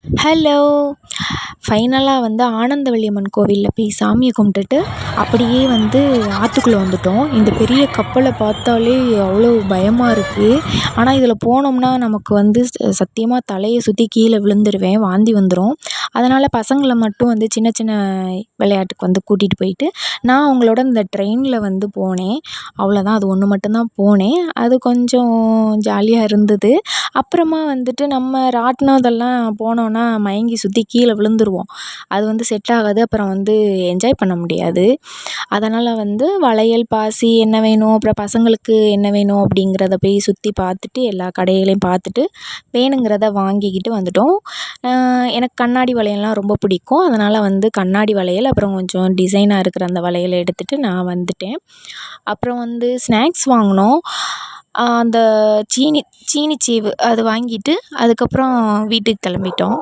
Hello! ஃபைனலாக வந்து ஆனந்தவள்ளி அம்மன் கோவிலில் போய் சாமியை கும்பிட்டுட்டு அப்படியே வந்து ஆற்றுக்குள்ள வந்துட்டோம். இந்த பெரிய கப்பலை பார்த்தாலே அவ்வளோ பயமாக இருக்குது. ஆனால் இதில் போனோம்னா நமக்கு வந்து சத்தியமாக தலையை சுற்றி கீழே விழுந்துருவேன், வாந்தி வந்துடும். அதனால் பசங்களை மட்டும் வந்து சின்ன சின்ன விளையாட்டுக்கு வந்து கூட்டிகிட்டு போயிட்டு நான் அவங்களோட இந்த ட்ரெயினில் வந்து போனேன். அவ்வளோதான், அது ஒன்று மட்டும்தான் போனேன். அது கொஞ்சம் ஜாலியாக இருந்தது. அப்புறமா வந்துட்டு நம்ம ராட்டினம் இதெல்லாம் போனோன்னா மயங்கி சுற்றி கீழே விழுந்துருவோம். அது வந்து செட் ஆகாது. அப்புறம் வந்து என்ஜாய் பண்ண முடியாது. அதனால் வந்து வளையல், பாசி என்ன வேணும், அப்புறம் பசங்களுக்கு என்ன வேணும் அப்படிங்கிறத போய் சுற்றி பார்த்துட்டு எல்லா கடைகளையும் பார்த்துட்டு வேணுங்கிறத வாங்கிக்கிட்டு வந்துட்டோம். எனக்கு கண்ணாடி வளையல்லாம் ரொம்ப பிடிக்கும். அதனால் வந்து கண்ணாடி வளையல், அப்புறம் கொஞ்சம் டிசைனாக இருக்கிற அந்த வளையலை எடுத்துகிட்டு நான் வந்துட்டேன். அப்புறம் வந்து ஸ்நாக்ஸ் வாங்கினோம். அந்த சீனி சீனிச்சேவு அது வாங்கிட்டு அதுக்கப்புறம் வீட்டுக்கு கிளம்பிட்டோம்.